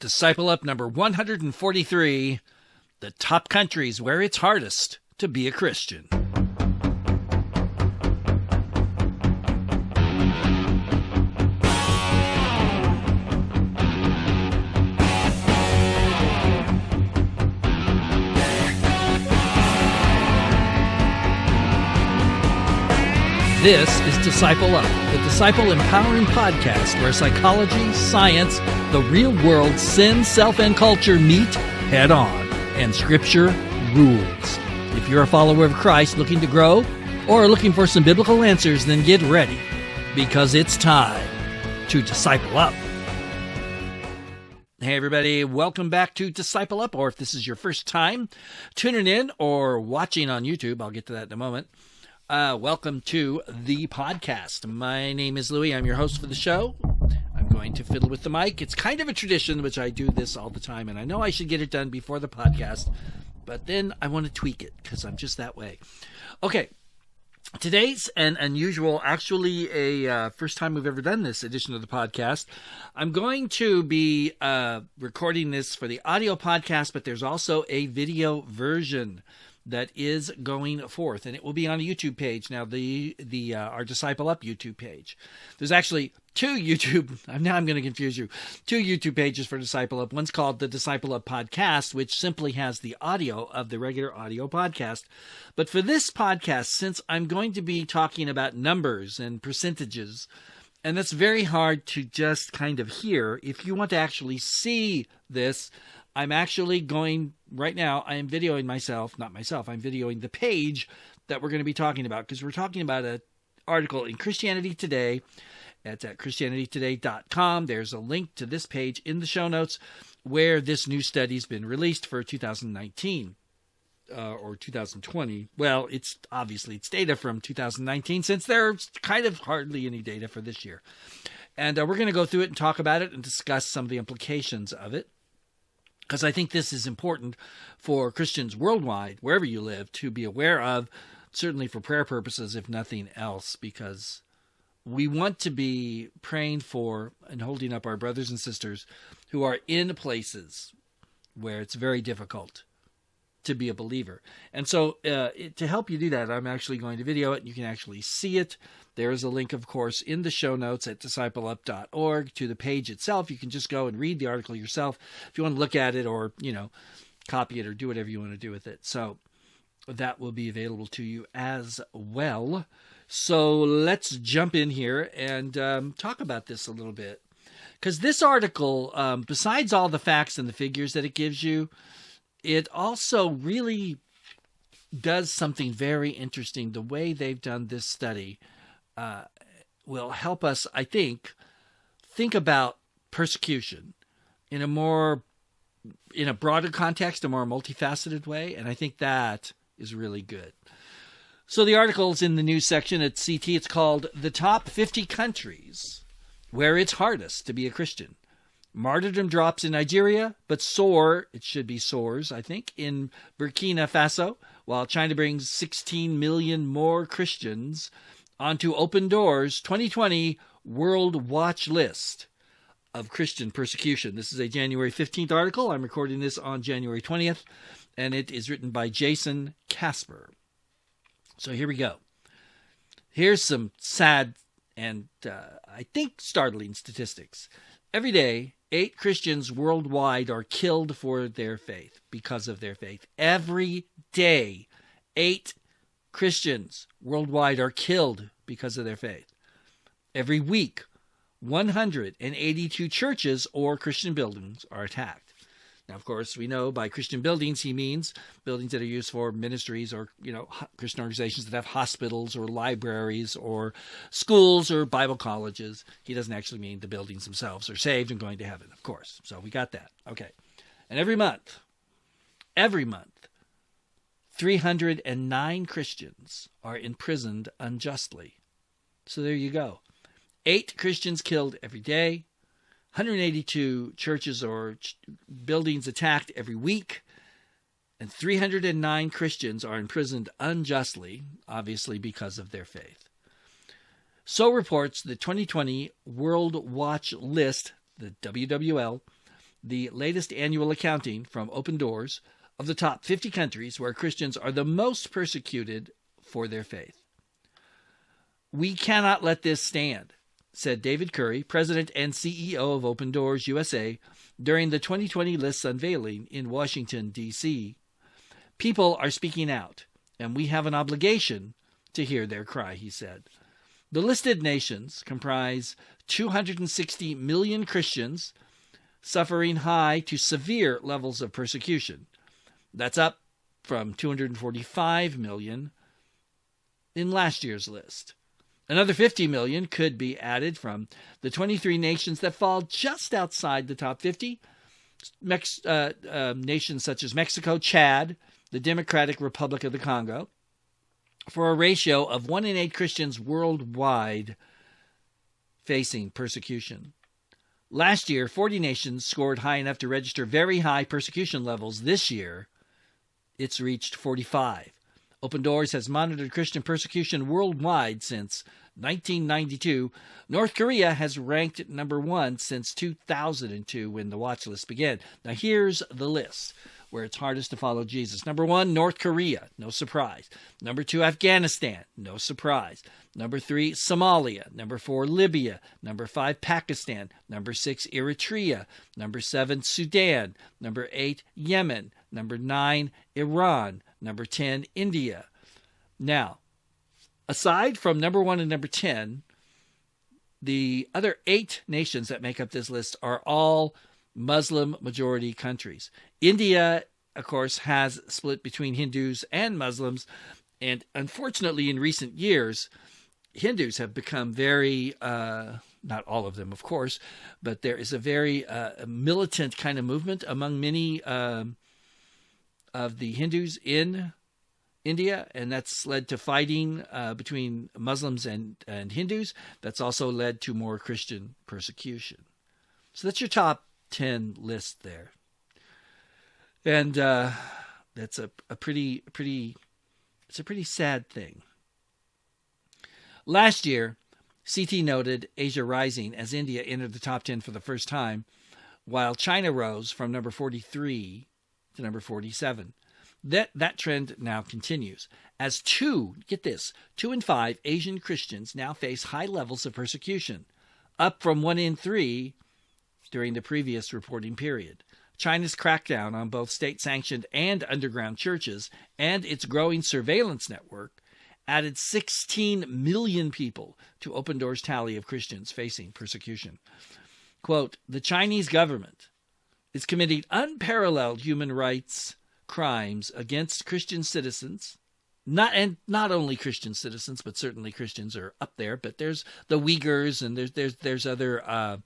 Disciple Up number 143, the top countries where it's hardest to be a Christian. This is Disciple Up, the Disciple Empowering Podcast where psychology, science, the real world, sin, self, and culture meet head on, and Scripture rules. If you're a follower of Christ looking to grow or looking for some biblical answers, then get ready, because it's time to Disciple Up. Hey everybody, welcome back to Disciple Up, or if this is your first time tuning in or watching on YouTube, I'll get to that in a moment. Welcome to the podcast. My name is Louie. I'm your host for the show. I'm going to fiddle with the mic. It's kind of a tradition, which I do this all the time, and I know I should get it done before the podcast, but then I want to tweak it because I'm just that way. Okay, today's an unusual, actually a first time we've ever done this edition of the podcast. I'm going to be recording this for the audio podcast, but there's also a video version that is going forth, and it will be on a YouTube page. Now, our Disciple Up YouTube page. There's actually two YouTube pages for Disciple Up. One's called the Disciple Up Podcast, which simply has the audio of the regular audio podcast. But for this podcast, since I'm going to be talking about numbers and percentages, and that's very hard to just kind of hear, if you want to actually see this, I'm actually going, right now, I am videoing I'm videoing the page that we're going to be talking about, because we're talking about an article in Christianity Today. It's at ChristianityToday.com. There's a link to this page in the show notes where this new study's been released for 2019 or 2020. Well, it's data from 2019, since there's kind of hardly any data for this year. And we're going to go through it and talk about it and discuss some of the implications of it, because I think this is important for Christians worldwide, wherever you live, to be aware of, certainly for prayer purposes, if nothing else, because we want to be praying for and holding up our brothers and sisters who are in places where it's very difficult to be a believer. And so to help you do that, I'm actually going to video it, and you can actually see it. There is a link, of course, in the show notes at discipleup.org to the page itself. You can just go and read the article yourself if you want to look at it, or, copy it or do whatever you want to do with it. So that will be available to you as well. So let's jump in here and talk about this a little bit. Because this article, besides all the facts and the figures that it gives you, it also really does something very interesting. The way they've done this study will help us, I think about persecution in a broader context, a more multifaceted way, and I think that is really good. So the article's in the news section at CT. It's called The Top 50 Countries Where It's Hardest to Be a Christian. Martyrdom drops in Nigeria, but soars, I think, in Burkina Faso, while China brings 16 million more Christians onto Open Doors 2020 World Watch List of Christian Persecution. This is a January 15th article. I'm recording this on January 20th, and it is written by Jason Casper. So here we go. Here's some sad and I think startling statistics. Every day, 8 Christians worldwide are killed for their faith, because of their faith. Every day, 8 Christians worldwide are killed because of their faith. Every week, 182 churches or Christian buildings are attacked. Now, of course, we know by Christian buildings, he means buildings that are used for ministries or, Christian organizations that have hospitals or libraries or schools or Bible colleges. He doesn't actually mean the buildings themselves are saved and going to heaven, of course. So we got that. Okay. And every month, 309 Christians are imprisoned unjustly. So there you go. 8 Christians killed every day. 182 churches or buildings attacked every week, and 309 Christians are imprisoned unjustly, obviously because of their faith. So reports the 2020 World Watch List, the WWL, the latest annual accounting from Open Doors of the top 50 countries where Christians are the most persecuted for their faith. "We cannot let this stand," said David Curry, president and CEO of Open Doors USA, during the 2020 list's unveiling in Washington, D.C. "People are speaking out, and we have an obligation to hear their cry," he said. The listed nations comprise 260 million Christians suffering high to severe levels of persecution. That's up from 245 million in last year's list. Another 50 million could be added from the 23 nations that fall just outside the top 50, nations such as Mexico, Chad, the Democratic Republic of the Congo, for a ratio of 1 in 8 Christians worldwide facing persecution. Last year, 40 nations scored high enough to register very high persecution levels. This year, it's reached 45. Open Doors has monitored Christian persecution worldwide since 1992. North Korea has ranked number 1 since 2002 when the watch list began. Now here's the list where it's hardest to follow Jesus. Number 1, North Korea, no surprise. Number 2, Afghanistan, no surprise. Number 3, Somalia. Number 4, Libya. Number 5, Pakistan. Number 6, Eritrea. Number 7, Sudan. Number 8, Yemen. Number 9, Iran. Number 10, India. Now, aside from number 1 and number 10, the other 8 nations that make up this list are all Muslim majority countries. India, of course, has split between Hindus and Muslims, and unfortunately in recent years, Hindus have become very, not all of them, of course, but there is a very militant kind of movement among many of the Hindus in India, and that's led to fighting between Muslims and Hindus. That's also led to more Christian persecution. So that's your top 10 list there. And that's a pretty sad thing. Last year, CT noted Asia rising as India entered the top 10 for the first time, while China rose from number 43 to number 47. That trend now continues as 2 in 5 Asian Christians now face high levels of persecution, up from 1 in 3 during the previous reporting period. China's crackdown on both state-sanctioned and underground churches and its growing surveillance network added 16 million people to Open Doors' tally of Christians facing persecution. Quote, "The Chinese government is committing unparalleled human rights crimes against Christian citizens, not only Christian citizens, but certainly Christians are up there, but there's the Uyghurs and there's other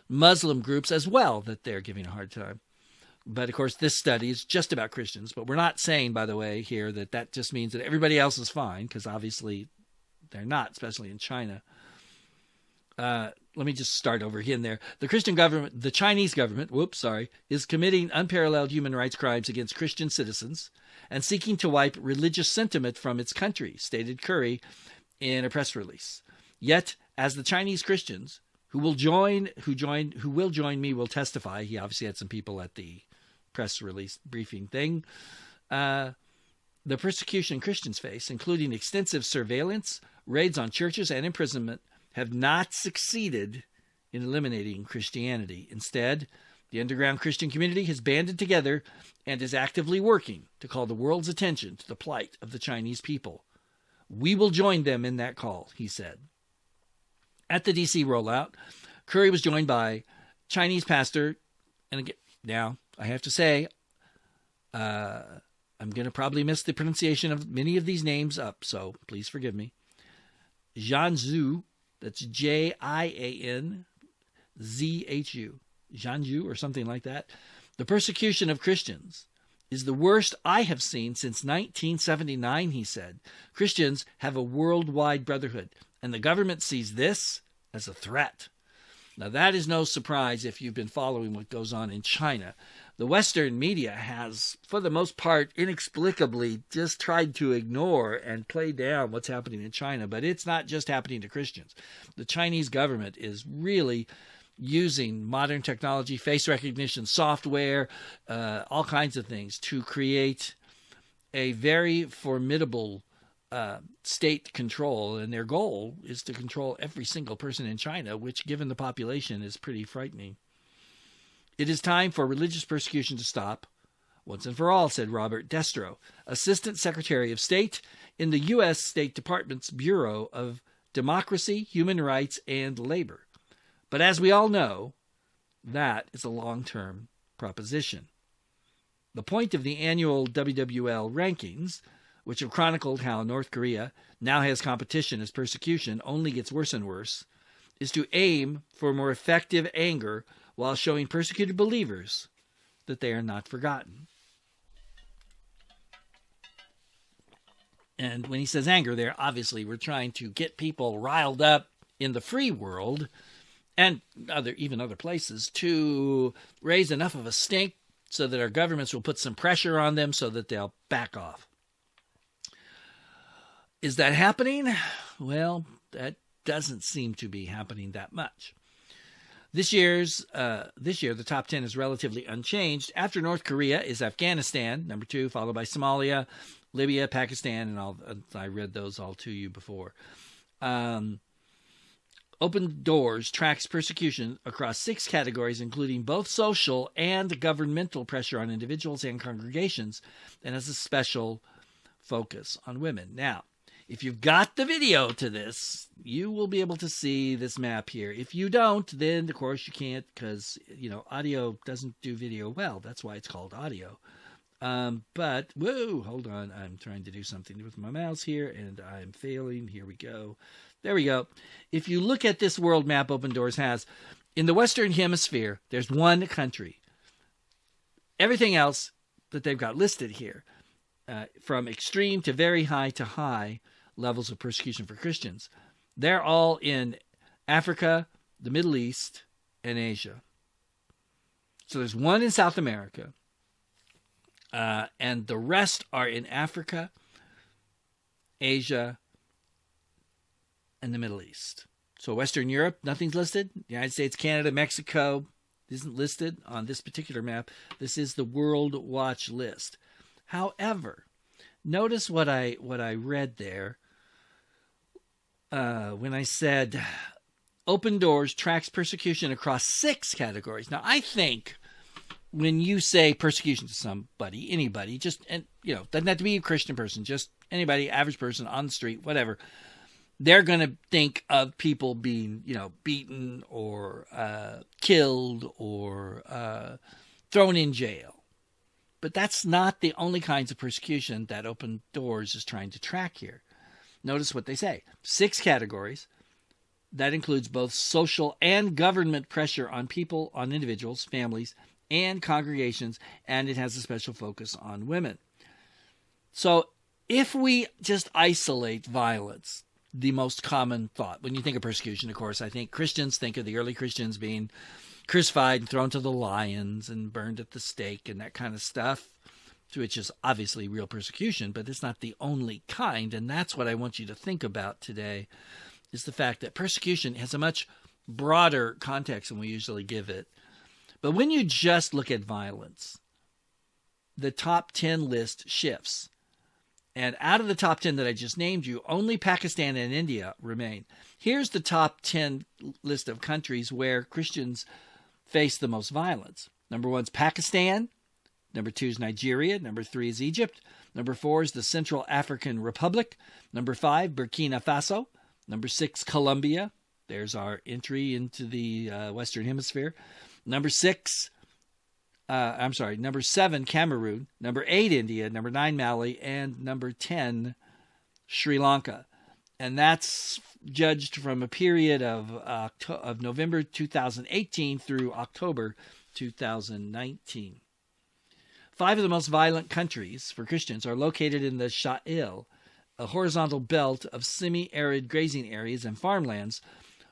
Muslim groups as well that they're giving a hard time. But of course, this study is just about Christians. But we're not saying, by the way, here that just means that everybody else is fine, because obviously they're not, especially in China. Let me just start over again there. The Chinese government, is committing unparalleled human rights crimes against Christian citizens and seeking to wipe religious sentiment from its country, stated Curry in a press release. Yet, as the Chinese Christians who will join me will testify. He obviously had some people at the press release briefing thing. The persecution Christians face, including extensive surveillance, raids on churches, and imprisonment, have not succeeded in eliminating Christianity. Instead, the underground Christian community has banded together and is actively working to call the world's attention to the plight of the Chinese people. We will join them in that call, he said. At the D.C. rollout, Curry was joined by Chinese pastor, and again, now I have to say, I'm going to probably miss the pronunciation of many of these names up, so please forgive me. Zhan Zhu, that's Jianzhu, Zhan Zhu or something like that. The persecution of Christians is the worst I have seen since 1979, he said. Christians have a worldwide brotherhood, and the government sees this as a threat. Now, that is no surprise if you've been following what goes on in China. The Western media has, for the most part, inexplicably just tried to ignore and play down what's happening in China. But it's not just happening to Christians. The Chinese government is really using modern technology, face recognition software, all kinds of things to create a very formidable state control. And their goal is to control every single person in China, which, given the population, is pretty frightening. It is time for religious persecution to stop once and for all, said Robert Destro, Assistant Secretary of State in the U.S. State Department's Bureau of Democracy, Human Rights, and Labor. But as we all know, that is a long-term proposition. The point of the annual WWL rankings, which have chronicled how North Korea now has competition as persecution only gets worse and worse, is to aim for more effective anger while showing persecuted believers that they are not forgotten. And when he says anger there, obviously we're trying to get people riled up in the free world and even other places to raise enough of a stink so that our governments will put some pressure on them so that they'll back off. Is that happening? Well, that doesn't seem to be happening that much. This year, the top 10 is relatively unchanged. After North Korea is Afghanistan, number 2, followed by Somalia, Libya, Pakistan, and all. I read those all to you before. Open Doors tracks persecution across 6 categories, including both social and governmental pressure on individuals and congregations, and has a special focus on women. Now, if you've got the video to this, you will be able to see this map here. If you don't, then, of course, you can't because, audio doesn't do video well. That's why it's called audio. But, whoa, hold on. I'm trying to do something with my mouse here, and I'm failing. Here we go. There we go. If you look at this world map Open Doors has, in the Western Hemisphere, there's one country. Everything else that they've got listed here, from extreme to very high to high levels of persecution for Christians, they're all in Africa, the Middle East, and Asia. So there's one in South America, and the rest are in Africa, Asia, and the Middle East. So Western Europe, nothing's listed. United States, Canada, Mexico isn't listed on this particular map. This is the World Watch list. However, notice what I read there when I said Open Doors tracks persecution across 6 categories. Now, I think when you say persecution to somebody, anybody, doesn't have to be a Christian person, just anybody, average person on the street, whatever, they're going to think of people being, beaten or killed or thrown in jail. But that's not the only kinds of persecution that Open Doors is trying to track here. Notice what they say. 6 categories. That includes both social and government pressure on people, on individuals, families, and congregations, and it has a special focus on women. So if we just isolate violence, the most common thought, when you think of persecution, of course, I think Christians think of the early Christians being crucified and thrown to the lions and burned at the stake and that kind of stuff, which is obviously real persecution, but it's not the only kind. And that's what I want you to think about today, is the fact that persecution has a much broader context than we usually give it. But when you just look at violence, the top 10 list shifts. And out of the top 10 that I just named you, only Pakistan and India remain. Here's the top 10 list of countries where Christians face the most violence. Number 1 is Pakistan. Number 2 is Nigeria. Number 3 is Egypt. Number 4 is the Central African Republic. Number 5, Burkina Faso. Number 6, Colombia. There's our entry into the Western Hemisphere. Number 7, Cameroon. Number 8, India. Number 9, Mali. And number 10, Sri Lanka. And that's judged from a period of November 2018 through October 2019. 5 of the most violent countries for Christians are located in the Sahel, a horizontal belt of semi-arid grazing areas and farmlands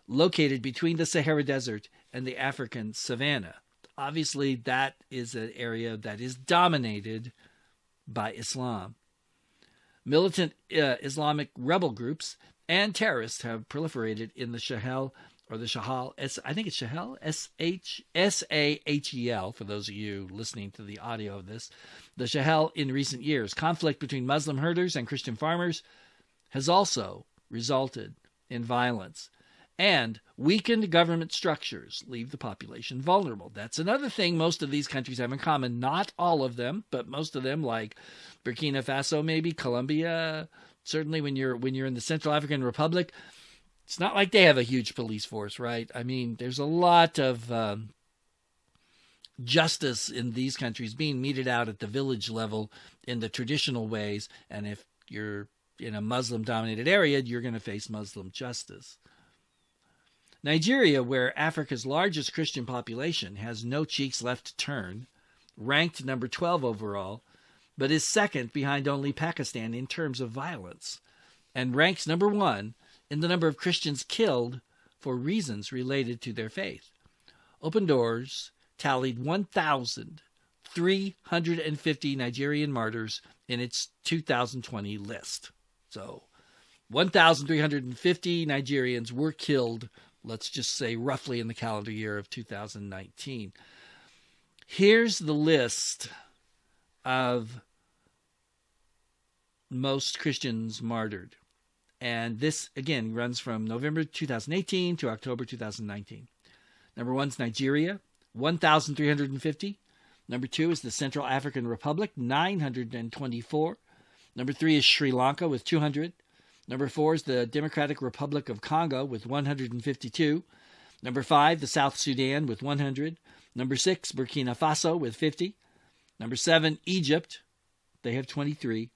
located between the Sahara Desert and the African savanna. Obviously, that is an area that is dominated by Islam. Militant Islamic rebel groups and terrorists have proliferated in the Sahel or the Sahel, I think it's Sahel, Sahel, for those of you listening to the audio of this. The Sahel in recent years. Conflict between Muslim herders and Christian farmers has also resulted in violence. And weakened government structures leave the population vulnerable. That's another thing most of these countries have in common. Not all of them, but most of them, like Burkina Faso, maybe Colombia. Certainly, when you're in the Central African Republic, it's not like they have a huge police force, right? I mean, there's a lot of justice in these countries being meted out at the village level in the traditional ways. And if you're in a Muslim-dominated area, you're going to face Muslim justice. Nigeria, where Africa's largest Christian population, has no cheeks left to turn, ranked number 12 overall, but is second behind only Pakistan in terms of violence, and ranks number 1 in the number of Christians killed for reasons related to their faith. Open Doors tallied 1,350 Nigerian martyrs in its 2020 list. So 1,350 Nigerians were killed, let's just say roughly in the calendar year of 2019. Here's the list of most Christians martyred. And this, again, runs from November 2018 to October 2019. Number 1 is Nigeria, 1,350. Number 2 is the Central African Republic, 924. Number 3 is Sri Lanka with 200. Number 4 is the Democratic Republic of Congo with 152. Number 5, the South Sudan with 100. Number 6, Burkina Faso with 50. Number 7, Egypt. They have 23.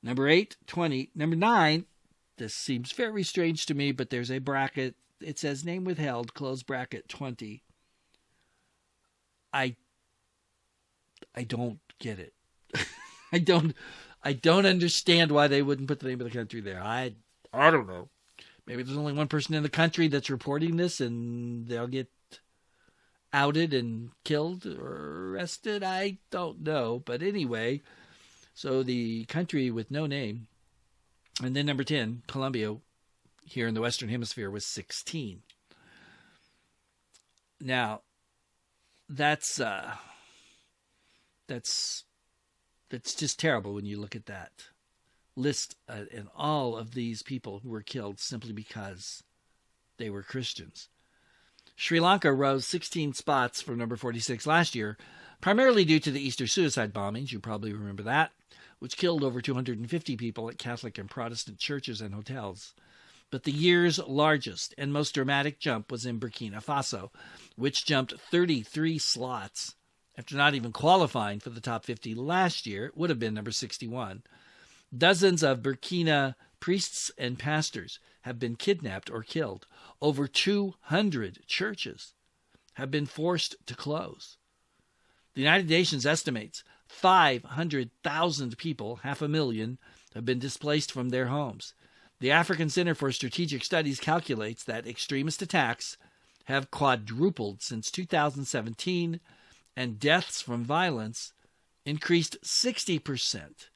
Number 8, 20. Number 9, this seems very strange to me, but there's a bracket. It says name withheld, close bracket, 20. I don't get it. I don't understand why they wouldn't put the name of the country there. I don't know. Maybe there's only one person in the country that's reporting this and they'll get outed and killed or arrested. I don't know. But anyway, so the country with no name. And then number 10, Colombia, here in the Western Hemisphere, was 16. Now, that's just terrible when you look at that list and all of these people who were killed simply because they were Christians. Sri Lanka rose 16 spots from number 46 last year, primarily due to the Easter suicide bombings. You probably remember that, which killed over 250 people at Catholic and Protestant churches and hotels. But the year's largest and most dramatic jump was in Burkina Faso, which jumped 33 slots. After not even qualifying for the top 50 last year, it would have been number 61. Dozens of Burkina priests and pastors have been kidnapped or killed. Over 200 churches have been forced to close. The United Nations estimates 500,000 people, 500,000, have been displaced from their homes. The African Center for Strategic Studies calculates that extremist attacks have quadrupled since 2017, and deaths from violence increased 60%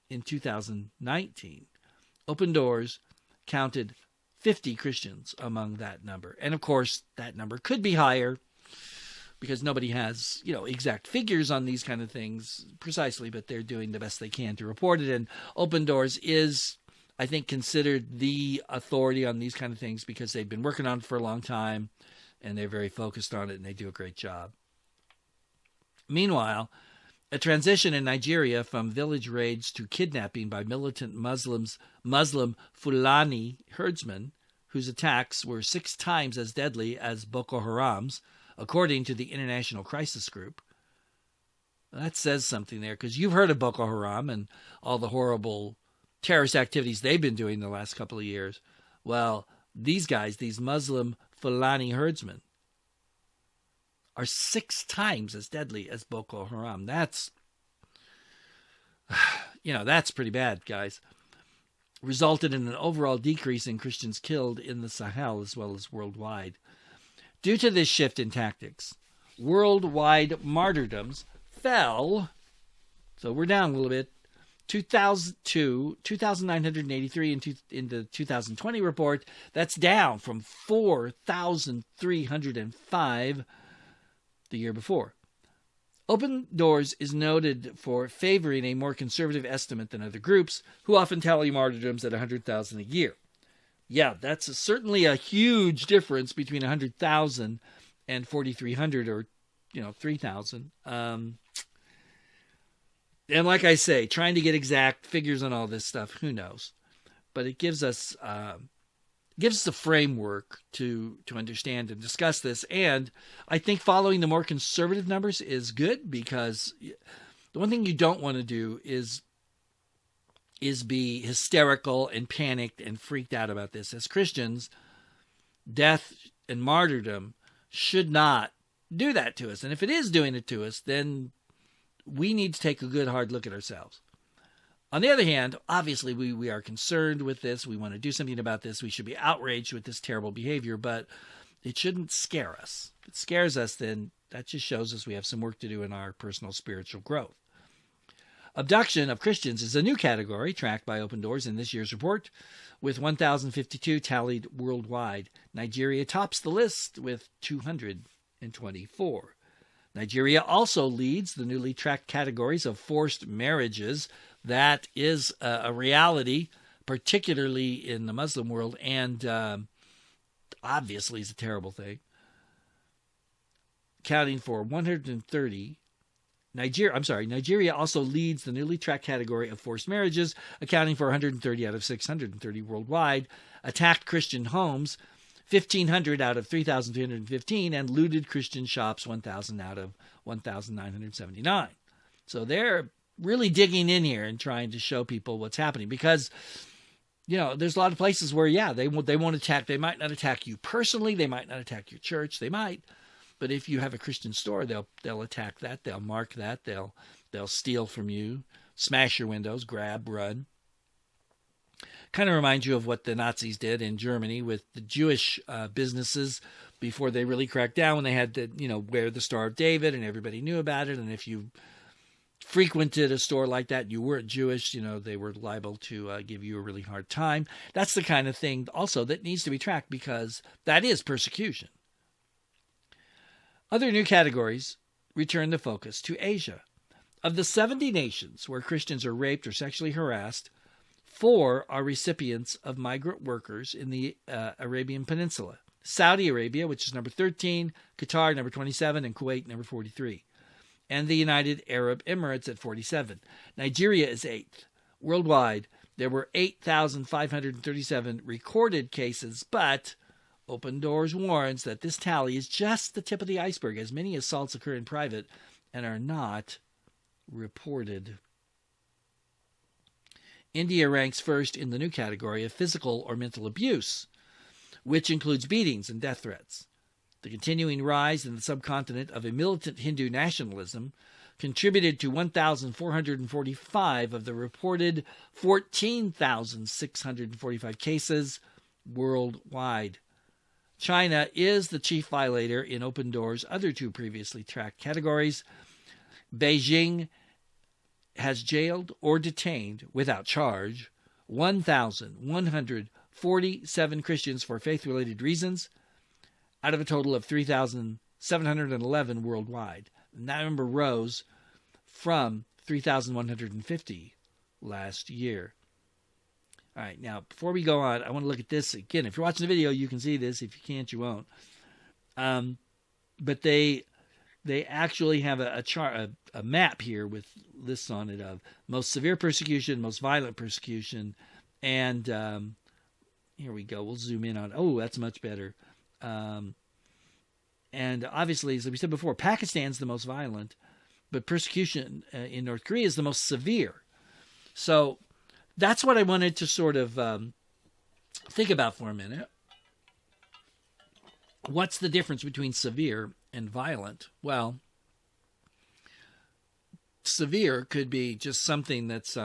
in 2019. Open Doors counted 50 Christians among that number. And of course, that number could be higher because nobody has, exact figures on these kind of things precisely, but they're doing the best they can to report it. And Open Doors is, I think, considered the authority on these kind of things because they've been working on it for a long time and they're very focused on it and they do a great job. Meanwhile, a transition in Nigeria from village raids to kidnapping by militant Muslim Fulani herdsmen, whose attacks were 6 times as deadly as Boko Haram's, according to the International Crisis Group. That says something there, because you've heard of Boko Haram and all the horrible terrorist activities they've been doing the last couple of years. Well, these guys, these Muslim Fulani herdsmen, are 6 times as deadly as Boko Haram. That's pretty bad, guys. Resulted in an overall decrease in Christians killed in the Sahel as well as worldwide. Due to this shift in tactics, worldwide martyrdoms fell, so we're down a little bit, 2,983 in the 2020 report. That's down from 4,305 the year before. Open Doors is noted for favoring a more conservative estimate than other groups, who often tally martyrdoms at 100,000 a year. Yeah, that's certainly a huge difference between 100,000 and 4,300, or 3,000. And like I say, trying to get exact figures on all this stuff, who knows? But it gives us a framework to understand and discuss this. And I think following the more conservative numbers is good, because the one thing you don't want to do is be hysterical and panicked and freaked out about this. As Christians, death and martyrdom should not do that to us. And if it is doing it to us, then we need to take a good hard look at ourselves. On the other hand, obviously we are concerned with this. We want to do something about this. We should be outraged with this terrible behavior, but it shouldn't scare us. If it scares us, then that just shows us we have some work to do in our personal spiritual growth. Abduction of Christians is a new category tracked by Open Doors in this year's report, with 1,052 tallied worldwide. Nigeria tops the list with 224. Nigeria also leads the newly tracked categories of forced marriages. That is a reality, particularly in the Muslim world, and obviously is a terrible thing. Counting for 130. Nigeria also leads the newly tracked category of forced marriages, accounting for 130 out of 630 worldwide. Attacked Christian homes, 1,500 out of 3,315, and looted Christian shops, 1,000 out of 1,979. So they're really digging in here and trying to show people what's happening, because there's a lot of places where they won't attack. They might not attack you personally. They might not attack your church. They might, but if you have a Christian store, they'll attack that. They'll mark that. They'll steal from you, smash your windows, grab, run. Kind of reminds you of what the Nazis did in Germany with the Jewish businesses before they really cracked down, when they had to, wear the Star of David and everybody knew about it. And if you frequented a store like that, you weren't Jewish, they were liable to give you a really hard time. That's the kind of thing also that needs to be tracked, because that is persecution. Other new categories return the focus to Asia. Of the 70 nations where Christians are raped or sexually harassed, 4 are recipients of migrant workers in the Arabian Peninsula. Saudi Arabia, which is number 13, Qatar, number 27, and Kuwait, number 43. And the United Arab Emirates at 47. Nigeria is 8th. Worldwide, there were 8,537 recorded cases, but Open Doors warns that this tally is just the tip of the iceberg, as many assaults occur in private and are not reported. India ranks first in the new category of physical or mental abuse, which includes beatings and death threats. The continuing rise in the subcontinent of a militant Hindu nationalism contributed to 1,445 of the reported 14,645 cases worldwide. China is the chief violator in Open Doors' other 2 previously tracked categories. Beijing has jailed or detained without charge 1,147 Christians for faith-related reasons, out of a total of 3,711 worldwide. And that number rose from 3,150 last year. All right, now, before we go on, I want to look at this again. If you're watching the video, you can see this. If you can't, you won't. But they actually have a chart, a map here with lists on it of most severe persecution, most violent persecution, and here we go. We'll zoom in on. Oh, that's much better. And obviously, as we said before, Pakistan's the most violent, but persecution in North Korea is the most severe. So that's what I wanted to sort of think about for a minute. What's the difference between severe and violent? Well, severe could be just something that's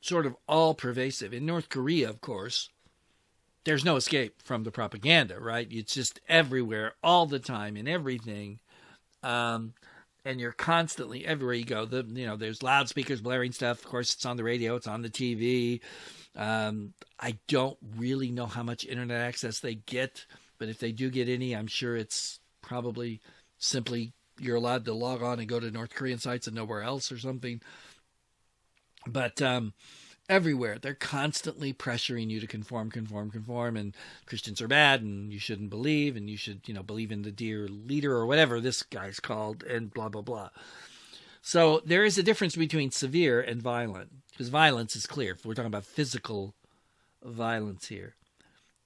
sort of all-pervasive. In North Korea, of course, there's no escape from the propaganda, right? It's just everywhere, all the time, in everything. and you're constantly, everywhere you go, there's loudspeakers blaring stuff. Of course, it's on the radio, it's on the TV. I don't really know how much internet access they get, but if they do get any, I'm sure it's probably simply you're allowed to log on and go to North Korean sites and nowhere else or something. But everywhere, they're constantly pressuring you to conform, and Christians are bad, and you shouldn't believe, and you should, believe in the dear leader or whatever this guy's called, and blah, blah, blah. So there is a difference between severe and violent, because violence is clear. We're talking about physical violence here.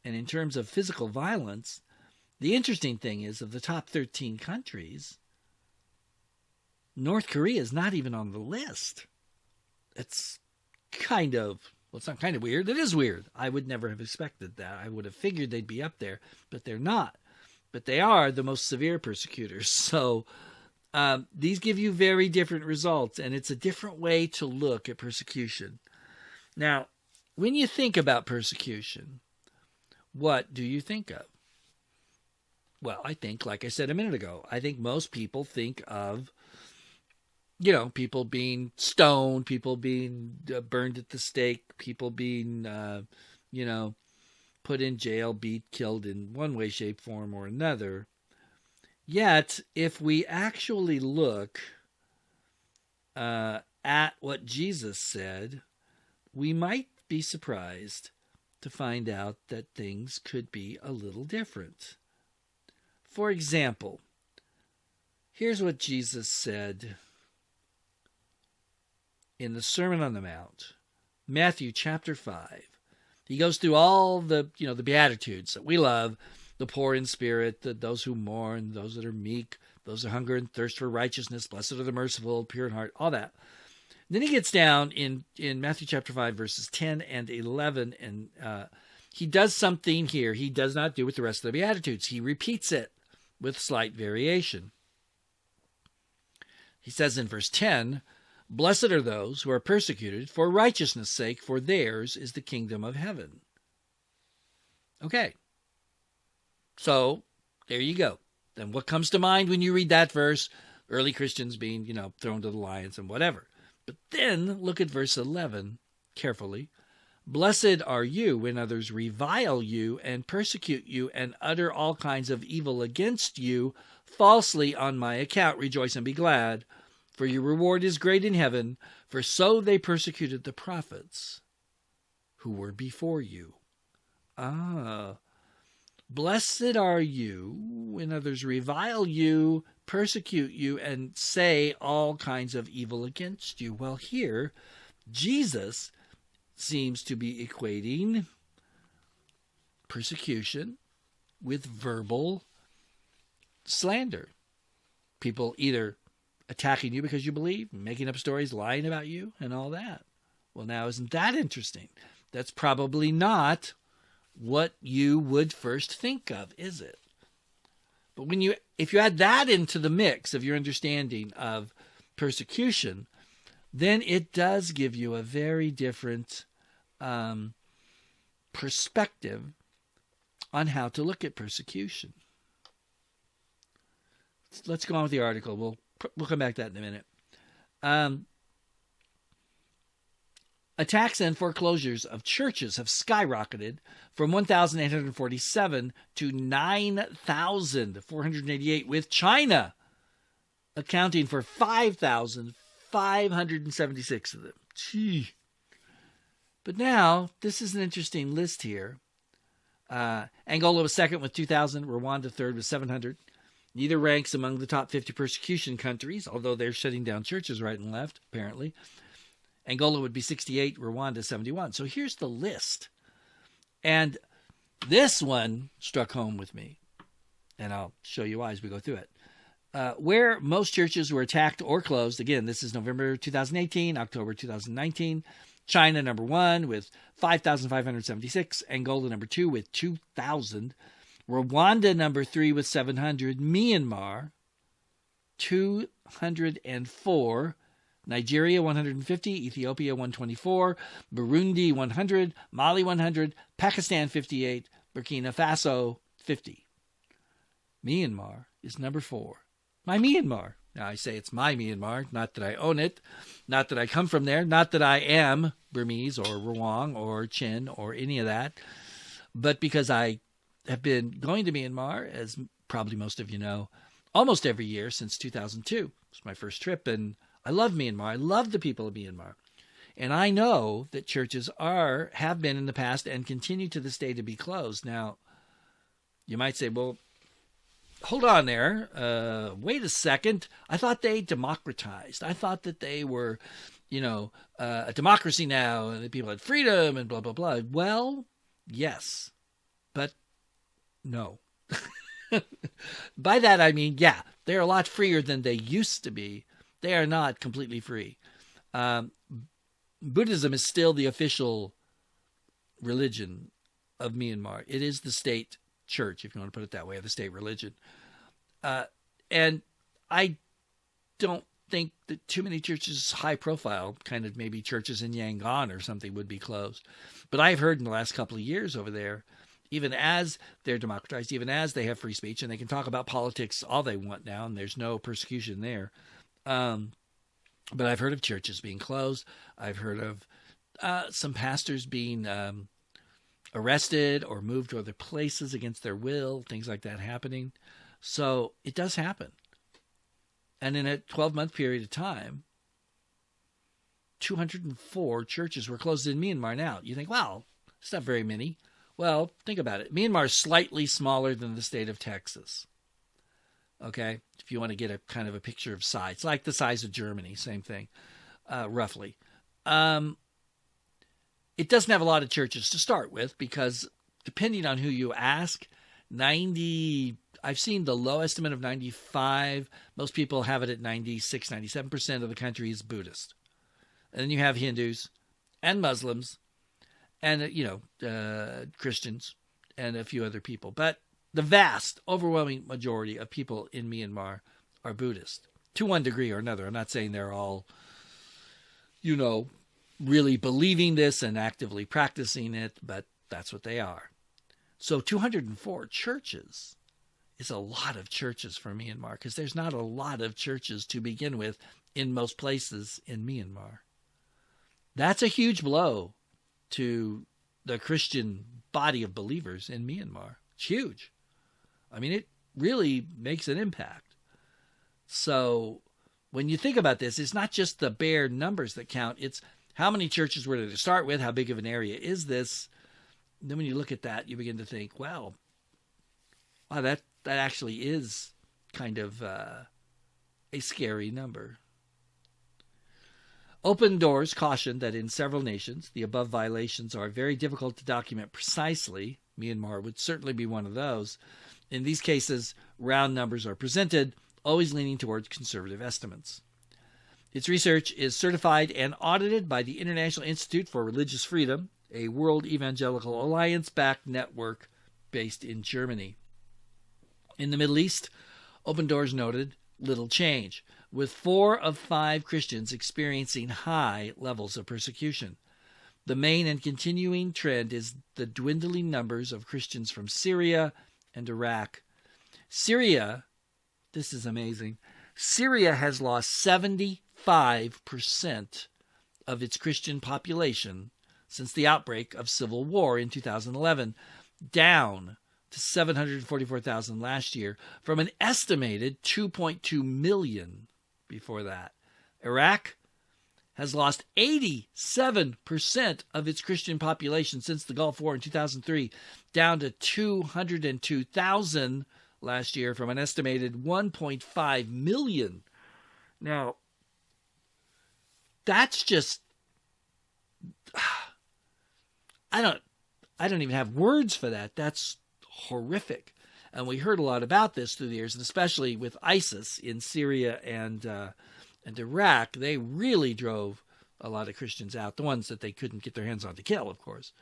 And in terms of physical violence, the interesting thing is, of the top 13 countries, North Korea is not even on the list. It's it's not kind of weird. It is weird. I would never have expected that. I would have figured they'd be up there, but they're not. But they are the most severe persecutors. So these give you very different results, and it's a different way to look at persecution. Now, when you think about persecution, what do you think of? Well, I think, like I said a minute ago, I think most people think of people being stoned, people being burned at the stake, people being, put in jail, beat, killed in one way, shape, form, or another. Yet, if we actually look at what Jesus said, we might be surprised to find out that things could be a little different. For example, here's what Jesus said in the Sermon on the Mount, Matthew chapter 5. He goes through all the Beatitudes that we love, the poor in spirit, those who mourn, those that are meek, those who hunger and thirst for righteousness, blessed are the merciful, pure in heart, all that. Then he gets down in Matthew chapter 5, verses 10 and 11, and he does something here he does not do with the rest of the Beatitudes. He repeats it with slight variation. He says in verse 10, "Blessed are those who are persecuted for righteousness' sake, for theirs is the kingdom of heaven." Okay. So, there you go. Then what comes to mind when you read that verse? Early Christians being, thrown to the lions and whatever. But then, look at verse 11 carefully. "Blessed are you when others revile you and persecute you and utter all kinds of evil against you falsely on my account. Rejoice and be glad, for your reward is great in heaven, for so they persecuted the prophets who were before you." Blessed are you when others revile you, persecute you, and say all kinds of evil against you. Well, here, Jesus seems to be equating persecution with verbal slander. People either attacking you because you believe, making up stories, lying about you, and all that. Well, now, isn't that interesting? That's probably not what you would first think of, is it? But if you add that into the mix of your understanding of persecution, then it does give you a very different perspective on how to look at persecution. Let's go on with the article. We'll come back to that in a minute. Attacks and foreclosures of churches have skyrocketed from 1,847 to 9,488, with China accounting for 5,576 of them. Gee. But now, this is an interesting list here. Angola was second with 2,000. Rwanda third with 700. Neither ranks among the top 50 persecution countries, although they're shutting down churches right and left, apparently. Angola would be 68, Rwanda 71. So here's the list. And this one struck home with me, and I'll show you why as we go through it. Where most churches were attacked or closed, again, this is November 2018, October 2019. China, number 1, with 5,576. Angola, number 2, with 2,000. Rwanda, number 3, with 700. Myanmar, 204. Nigeria, 150. Ethiopia, 124. Burundi, 100. Mali, 100. Pakistan, 58. Burkina Faso, 50. Myanmar is number 4. My Myanmar. Now, I say it's my Myanmar, not that I own it, not that I come from there, not that I am Burmese or Rawang or Chin or any of that, but because I have been going to Myanmar, as probably most of you know, almost every year since 2002. It's my first trip, and I love Myanmar. I love the people of Myanmar. And I know that churches have been in the past and continue to this day to be closed. Now, you might say, well, hold on there. Wait a second. I thought they democratized. I thought that they were, a democracy now and that people had freedom and blah, blah, blah. Well, yes, but no. By that, I mean, yeah, they're a lot freer than they used to be. They are not completely free. Buddhism is still the official religion of Myanmar. It is the state church, if you want to put it that way, the state religion. And I don't think that too many churches, high profile, kind of maybe churches in Yangon or something, would be closed. But I've heard in the last couple of years over there, even as they're democratized, even as they have free speech and they can talk about politics all they want now, and there's no persecution there. But I've heard of churches being closed. I've heard of some pastors being arrested or moved to other places against their will, things like that happening. So it does happen. And in a 12-month period of time, 204 churches were closed in Myanmar now. You think, wow, it's not very many. Well, think about it. Myanmar is slightly smaller than the state of Texas. Okay, if you want to get a kind of a picture of size, it's like the size of Germany, same thing, roughly. It doesn't have a lot of churches to start with because depending on who you ask, I've seen the low estimate of 95. Most people have it at 96, 97% of the country is Buddhist. And then you have Hindus and Muslims and, Christians and a few other people. But the vast, overwhelming majority of people in Myanmar are Buddhist to one degree or another. I'm not saying they're all, really believing this and actively practicing it, but that's what they are. So 204 churches is a lot of churches for Myanmar because there's not a lot of churches to begin with in most places in Myanmar. That's a huge blow to the Christian body of believers in Myanmar. It's huge. I mean, it really makes an impact. So when you think about this, it's not just the bare numbers that count. It's how many churches were there to start with? How big of an area is this? And then when you look at that, you begin to think, wow, that actually is kind of a scary number. Open Doors cautioned that in several nations, the above violations are very difficult to document precisely. Myanmar would certainly be one of those. In these cases, round numbers are presented, always leaning towards conservative estimates. Its research is certified and audited by the International Institute for Religious Freedom, a World Evangelical Alliance-backed network based in Germany. In the Middle East, Open Doors noted little change, with 4 of 5 Christians experiencing high levels of persecution. The main and continuing trend is the dwindling numbers of Christians from Syria and Iraq. Syria, this is amazing, Syria has lost 75% of its Christian population since the outbreak of civil war in 2011, down to 744,000 last year from an estimated 2.2 million before that. Iraq has lost 87% of its Christian population since the Gulf War in 2003, down to 202,000 last year from an estimated 1.5 million. Now, that's just, I don't even have words for that. That's horrific. And we heard a lot about this through the years, and especially with ISIS in Syria and Iraq, they really drove a lot of Christians out, the ones that they couldn't get their hands on to kill, of course.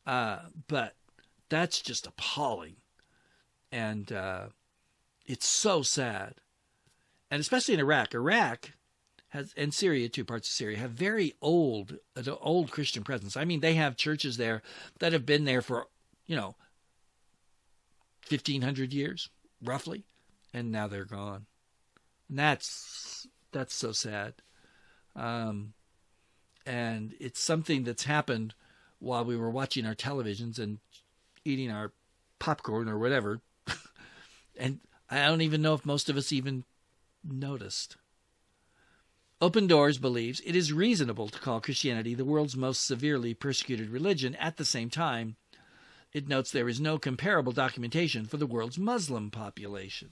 But that's just appalling. And it's so sad. And especially in Iraq. Iraq has, and Syria too, parts of Syria, have very old Christian presence. I mean, they have churches there that have been there for, 1,500 years, roughly. And now they're gone. And that's so sad. And it's something that's happened while we were watching our televisions and eating our popcorn or whatever. And I don't even know if most of us even noticed. Open Doors believes it is reasonable to call Christianity the world's most severely persecuted religion. At the same time, it notes there is no comparable documentation for the world's Muslim population.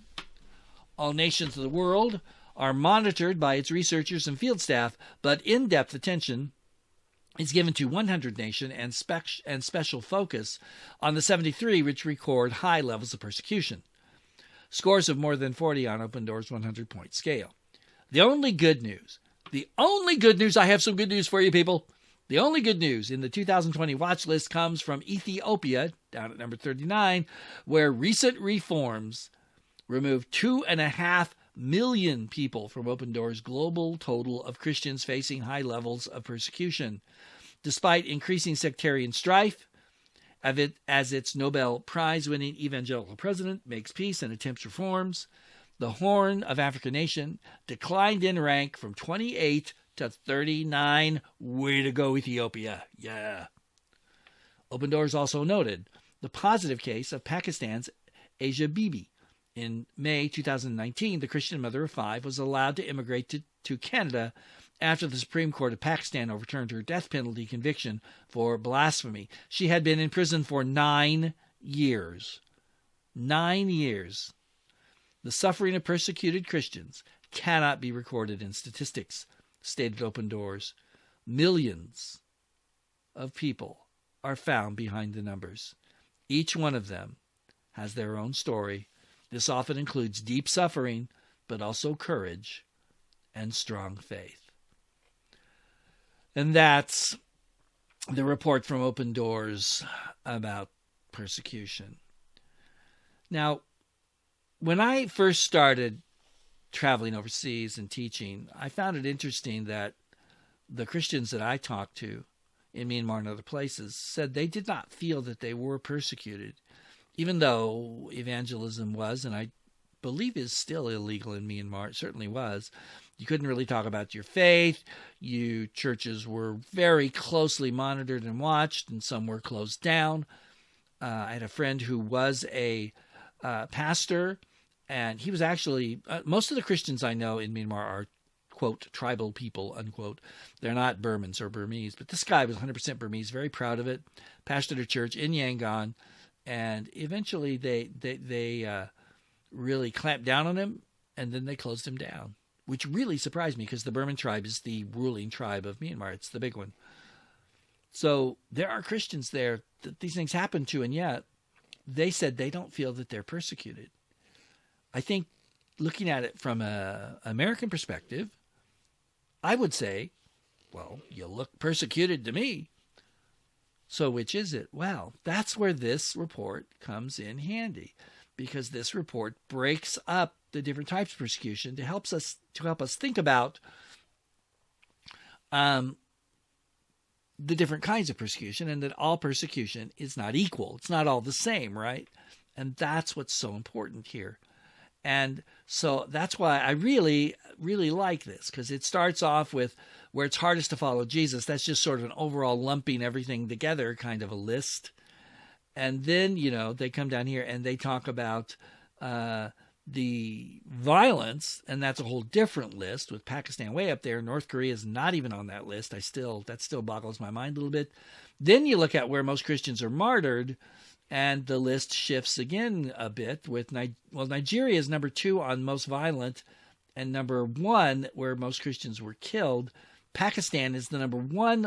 All nations of the world are monitored by its researchers and field staff, but in-depth attention is given to 100 nations and special focus on the 73 which record high levels of persecution. Scores of more than 40 on Open Doors' 100-point scale. The only good news, I have some good news for you people. The only good news in the 2020 watch list comes from Ethiopia, down at number 39, where recent reforms removed 2.5 million people from Open Doors' global total of Christians facing high levels of persecution. Despite increasing sectarian strife, as its Nobel Prize-winning evangelical president makes peace and attempts reforms, the Horn of Africa nation declined in rank from 28 to 39. Way to go, Ethiopia. Yeah. Open Doors also noted the positive case of Pakistan's Asia Bibi. In May 2019, the Christian mother of 5 was allowed to immigrate to Canada after the Supreme Court of Pakistan overturned her death penalty conviction for blasphemy. She had been in prison for 9 years. 9 years. The suffering of persecuted Christians cannot be recorded in statistics, stated Open Doors. Millions of people are found behind the numbers. Each one of them has their own story. This often includes deep suffering, but also courage and strong faith. And that's the report from Open Doors about persecution. Now, when I first started traveling overseas and teaching, I found it interesting that the Christians that I talked to in Myanmar and other places said they did not feel that they were persecuted, even though evangelism was, and I believe is still illegal in Myanmar. It certainly was. You couldn't really talk about your faith. Churches were very closely monitored and watched, and some were closed down. I had a friend who was a pastor, and he was actually, most of the Christians I know in Myanmar are, quote, tribal people, unquote. They're not Burmans or Burmese, but this guy was 100% Burmese, very proud of it, pastored a church in Yangon, and eventually they really clamped down on him, and then they closed him down, which really surprised me because the Burman tribe is the ruling tribe of Myanmar. It's the big one. So there are Christians there that these things happen to, and yet they said they don't feel that they're persecuted. I think looking at it from an American perspective, I would say, well, you look persecuted to me. So which is it? Well, that's where this report comes in handy, because this report breaks up the different types of persecution to help us think about the different kinds of persecution, and that all persecution is not equal. It's not all the same, right? And that's what's so important here. And so that's why I really, really like this, because it starts off with where it's hardest to follow Jesus. That's just sort of an overall lumping everything together kind of a list. And then, they come down here and they talk about the violence, and that's a whole different list, with Pakistan way up there. North Korea is not even on that list. That still boggles my mind a little bit. Then you look at where most Christians are martyred, and the list shifts again a bit with, Nigeria is number 2 on most violent, and number 1 where most Christians were killed. Pakistan is the number 1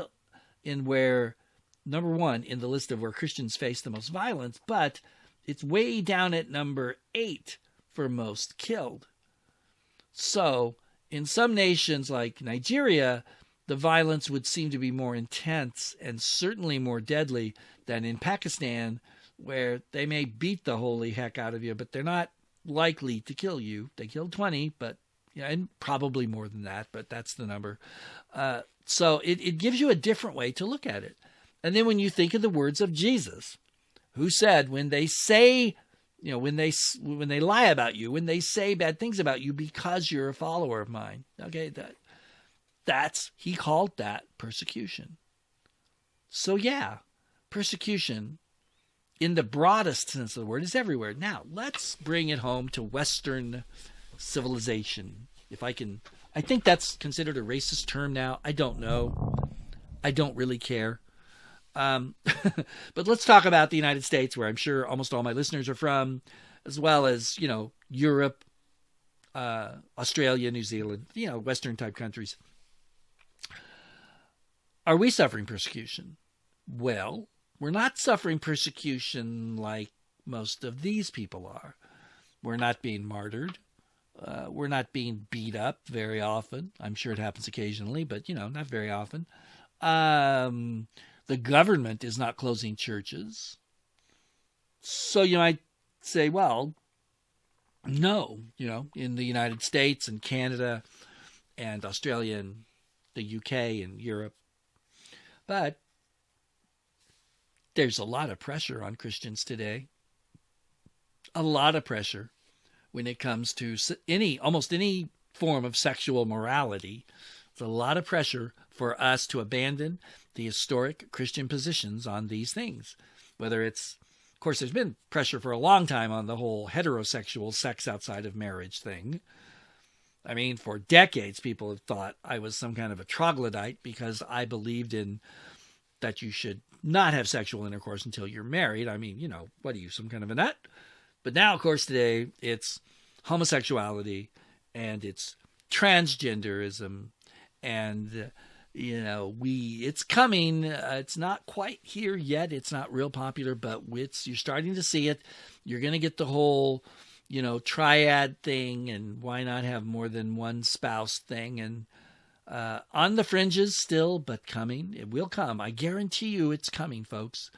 in the list of where Christians face the most violence, but it's way down at number 8 for most killed. So in some nations like Nigeria, the violence would seem to be more intense and certainly more deadly than in Pakistan, where they may beat the holy heck out of you, but they're not likely to kill you. They killed 20, and probably more than that, but that's the number. So it gives you a different way to look at it. And then when you think of the words of Jesus, who said, when they say when they lie about you, when they say bad things about you because you're a follower of mine. Okay, he called that persecution. So yeah, persecution in the broadest sense of the word is everywhere. Now, let's bring it home to Western civilization. I think that's considered a racist term now. I don't know. I don't really care. But let's talk about the United States, where I'm sure almost all my listeners are from, as well as, Europe, Australia, New Zealand, Western type countries. Are we suffering persecution? Well, we're not suffering persecution like most of these people are. We're not being martyred. We're not being beat up very often. I'm sure it happens occasionally, but, not very often. The government is not closing churches. So you might say, well, no, in the United States and Canada and Australia and the UK and Europe. But there's a lot of pressure on Christians today. A lot of pressure when it comes to almost any form of sexual morality. There's a lot of pressure for us to abandon the historic Christian positions on these things. Whether it's, of course, there's been pressure for a long time on the whole heterosexual sex outside of marriage thing. I mean, for decades, people have thought I was some kind of a troglodyte because I believed in that you should not have sexual intercourse until you're married. I mean, what are you, some kind of a nut? But now, of course, today it's homosexuality and it's transgenderism and, it's coming. It's not quite here yet. It's not real popular, but you're starting to see it. You're going to get the whole, triad thing and why not have more than one spouse thing. And on the fringes still, but coming. It will come. I guarantee you it's coming, folks.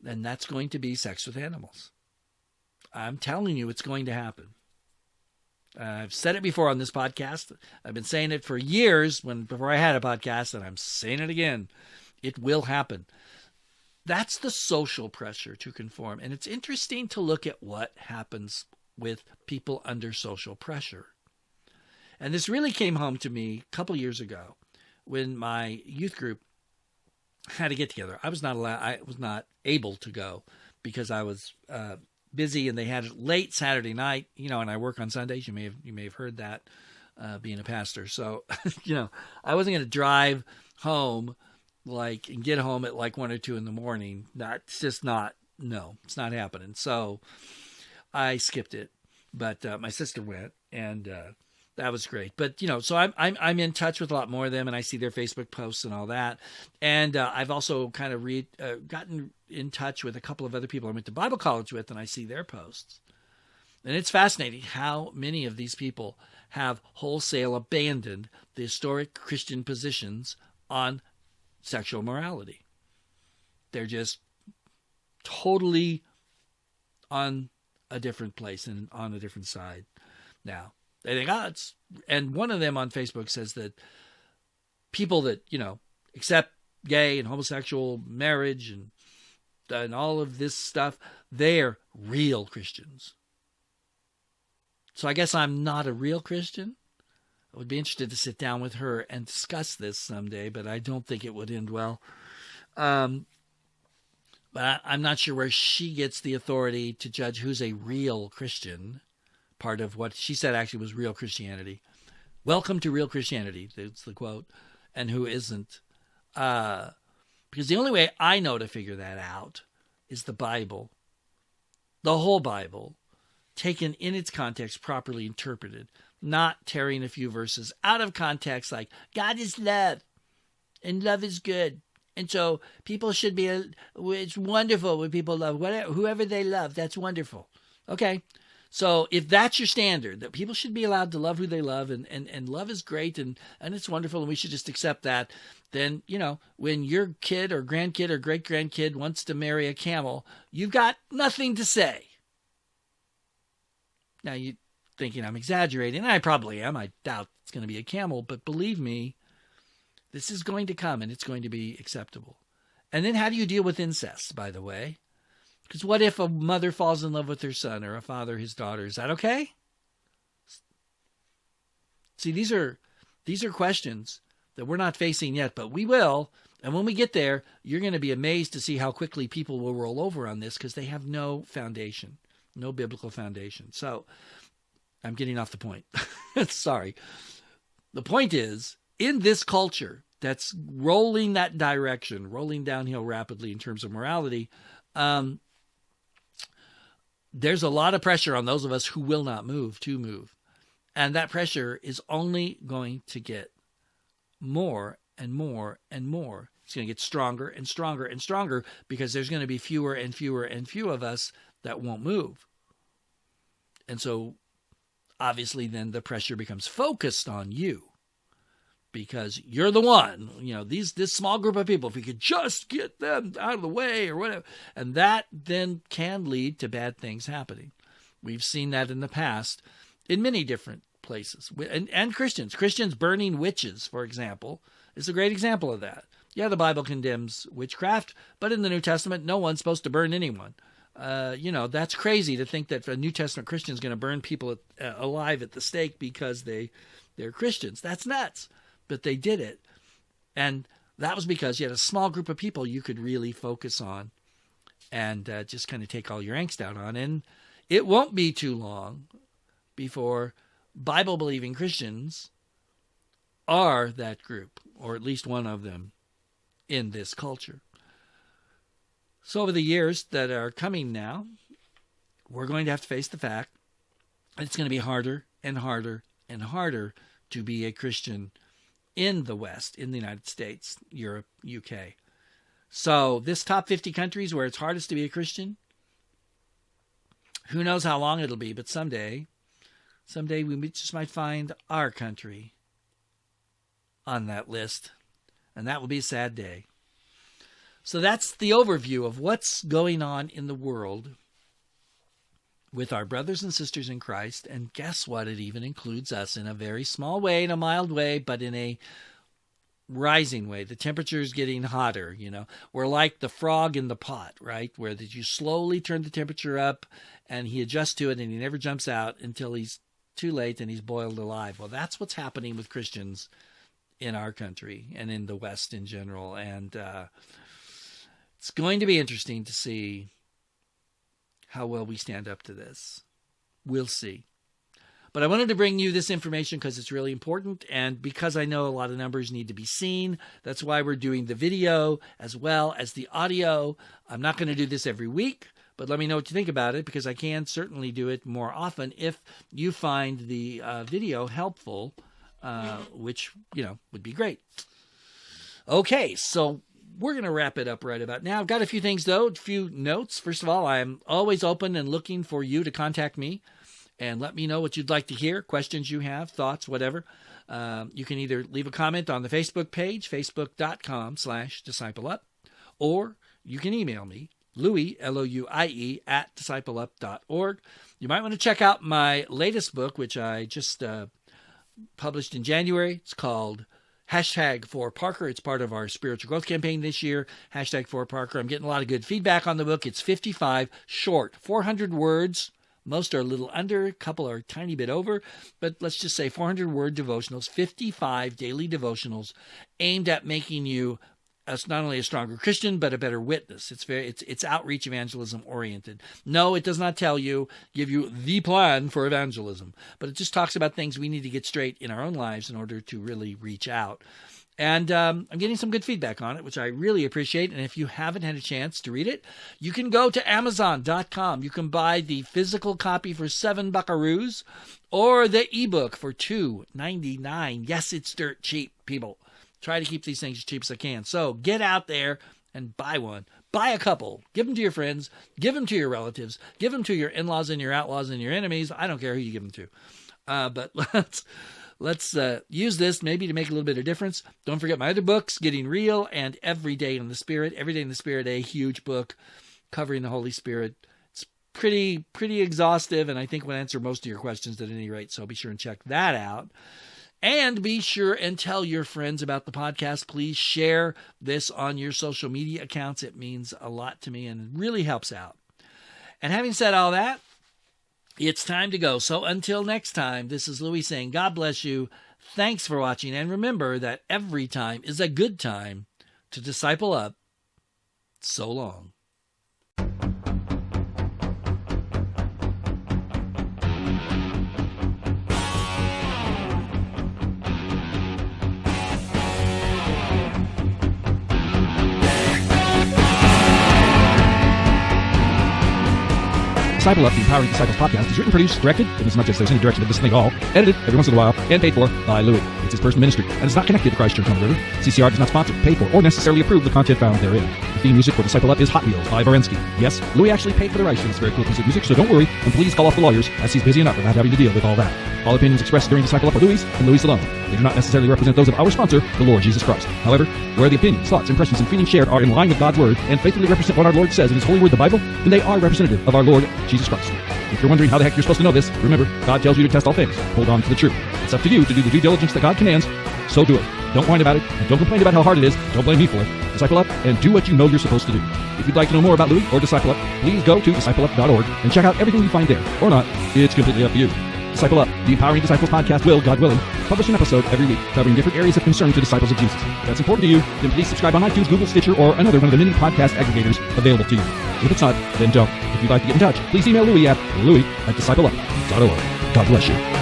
And that's going to be sex with animals. I'm telling you it's going to happen. I've said it before on this podcast. I've been saying it for years before I had a podcast, and I'm saying it again. It will happen. That's the social pressure to conform. And it's interesting to look at what happens with people under social pressure. And this really came home to me a couple years ago when my youth group had to get together. I was not able to go because I was busy, and they had it late Saturday night, and I work on Sundays. You may have heard that, being a pastor. So, I wasn't going to drive home and get home at 1 or 2 in the morning. That's just it's not happening. So I skipped it, but my sister went, and that was great. But, so I'm in touch with a lot more of them, and I see their Facebook posts and all that. And I've also kind of gotten in touch with a couple of other people I went to Bible college with, and I see their posts. And it's fascinating how many of these people have wholesale abandoned the historic Christian positions on sexual morality. They're just totally on a different place and on a different side now. They think, and one of them on Facebook says that people that, accept gay and homosexual marriage and all of this stuff, they're real Christians. So I guess I'm not a real Christian. I would be interested to sit down with her and discuss this someday, but I don't think it would end well. But I'm not sure where she gets the authority to judge who's a real Christian. Part of what she said actually was real Christianity. Welcome to real Christianity, that's the quote, and who isn't. Because the only way I know to figure that out is the Bible. The whole Bible, taken in its context, properly interpreted, not tearing a few verses out of context like, God is love, and love is good. And so people should be, it's wonderful when people love whoever they love, that's wonderful. Okay. So if that's your standard, that people should be allowed to love who they love and love is great and it's wonderful and we should just accept that, then, when your kid or grandkid or great-grandkid wants to marry a camel, you've got nothing to say. Now, you're thinking I'm exaggerating, and I probably am. I doubt it's going to be a camel, but believe me, this is going to come and it's going to be acceptable. And then how do you deal with incest, by the way? Because what if a mother falls in love with her son or a father his daughter? Is that okay? See, these are questions that we're not facing yet, but we will. And when we get there, you're going to be amazed to see how quickly people will roll over on this because they have no foundation, no biblical foundation. So I'm getting off the point. Sorry. The point is, in this culture that's rolling that direction, rolling downhill rapidly in terms of morality, there's a lot of pressure on those of us who will not move to move. And that pressure is only going to get more and more and more. It's going to get stronger and stronger and stronger because there's going to be fewer and fewer and fewer of us that won't move. And so obviously then the pressure becomes focused on you because you're the one, this small group of people, if we could just get them out of the way or whatever. And that then can lead to bad things happening. We've seen that in the past in many different places. And Christians burning witches, for example, is a great example of that. Yeah, the Bible condemns witchcraft, but in the New Testament, no one's supposed to burn anyone. That's crazy to think that a New Testament Christian is going to burn people alive at the stake because they're Christians. That's nuts. But they did it. And that was because you had a small group of people you could really focus on and just kind of take all your angst out on. And it won't be too long before Bible-believing Christians are that group, or at least one of them, in this culture. So over the years that are coming now, we're going to have to face the fact that it's going to be harder and harder and harder to be a Christian in the West, in the United States, Europe, UK. So this top 50 countries where it's hardest to be a Christian, who knows how long it'll be, but someday we just might find our country on that list, and that will be a sad day. So that's the overview of what's going on in the world with our brothers and sisters in Christ. And guess what? It even includes us in a very small way, in a mild way, but in a rising way. The temperature is getting hotter, We're like the frog in the pot, right? Where you slowly turn the temperature up and he adjusts to it and he never jumps out until he's too late and he's boiled alive. Well, that's what's happening with Christians in our country and in the West in general. And it's going to be interesting to see how well we stand up to this. We'll see. But I wanted to bring you this information because it's really important and because I know a lot of numbers need to be seen. That's why we're doing the video as well as the audio. I'm not going to do this every week, but let me know what you think about it because I can certainly do it more often if you find the video helpful, which, would be great. Okay, so we're going to wrap it up right about now. I've got a few things, though, a few notes. First of all, I'm always open and looking for you to contact me and let me know what you'd like to hear, questions you have, thoughts, whatever. You can either leave a comment on the Facebook page, facebook.com/discipleup, or you can email me, Louie, Louie, @discipleup.org. You might want to check out my latest book, which I just published in January. It's called #4Parker. It's part of our spiritual growth campaign this year. #4Parker. I'm getting a lot of good feedback on the book. It's 55 short, 400 words. Most are a little under, a couple are a tiny bit over, but let's just say 400-word devotionals, 55 daily devotionals aimed at making you not only a stronger Christian, but a better witness. It's outreach evangelism oriented. No, it does not give you the plan for evangelism, but it just talks about things we need to get straight in our own lives in order to really reach out. And I'm getting some good feedback on it, which I really appreciate. And if you haven't had a chance to read it, you can go to Amazon.com. You can buy the physical copy for $7 or the ebook for $2.99. Yes, it's dirt cheap, people. Try to keep these things as cheap as I can. So get out there and buy one. Buy a couple. Give them to your friends. Give them to your relatives. Give them to your in-laws and your outlaws and your enemies. I don't care who you give them to. But let's use this maybe to make a little bit of difference. Don't forget my other books, Getting Real and Every Day in the Spirit. Every Day in the Spirit, a huge book covering the Holy Spirit. It's pretty exhaustive, and I think will answer most of your questions at any rate. So be sure and check that out. And be sure and tell your friends about the podcast. Please share this on your social media accounts. It means a lot to me and really helps out. And having said all that, it's time to go. So until next time, this is Louis saying, God bless you. Thanks for watching. And remember that every time is a good time to disciple up. So long. Disciple Up, the Empowering Disciples podcast, is written, produced, directed, in as much as there's any direction of this thing at all, edited every once in a while, and paid for by Louis. It's his personal ministry, and it's not connected to Christ Church on the River. CCR does not sponsor, pay for, or necessarily approve the content found therein. The theme music for Disciple Up is Hot Wheels by Varensky. Yes, Louis actually paid for the rights to this very cool piece of music, so don't worry, and please call off the lawyers, as he's busy enough without having to deal with all that. All opinions expressed during Disciple Up are Louis, and Louis alone. They do not necessarily represent those of our sponsor, the Lord Jesus Christ. However, where the opinions, thoughts, impressions, and feelings shared are in line with God's Word, and faithfully represent what our Lord says in His holy word, the Bible, then they are representative of our Lord Jesus Christ. If you're wondering how the heck you're supposed to know this, remember, God tells you to test all things. Hold on to the truth. It's up to you to do the due diligence that God commands, so do it. Don't whine about it, and don't complain about how hard it is. Don't blame me for it. Disciple Up, and do what you know you're supposed to do. If you'd like to know more about Louis or Disciple Up, please go to discipleup.org and check out everything you find there. Or not, it's completely up to you. Disciple Up, the Empowering Disciples podcast will, God willing, publish an episode every week covering different areas of concern to disciples of Jesus. If that's important to you, then please subscribe on iTunes, Google, Stitcher, or another one of the many podcast aggregators available to you. If it's not, then don't. If you'd like to get in touch, please email Louis at louis@discipleup.org. God bless you.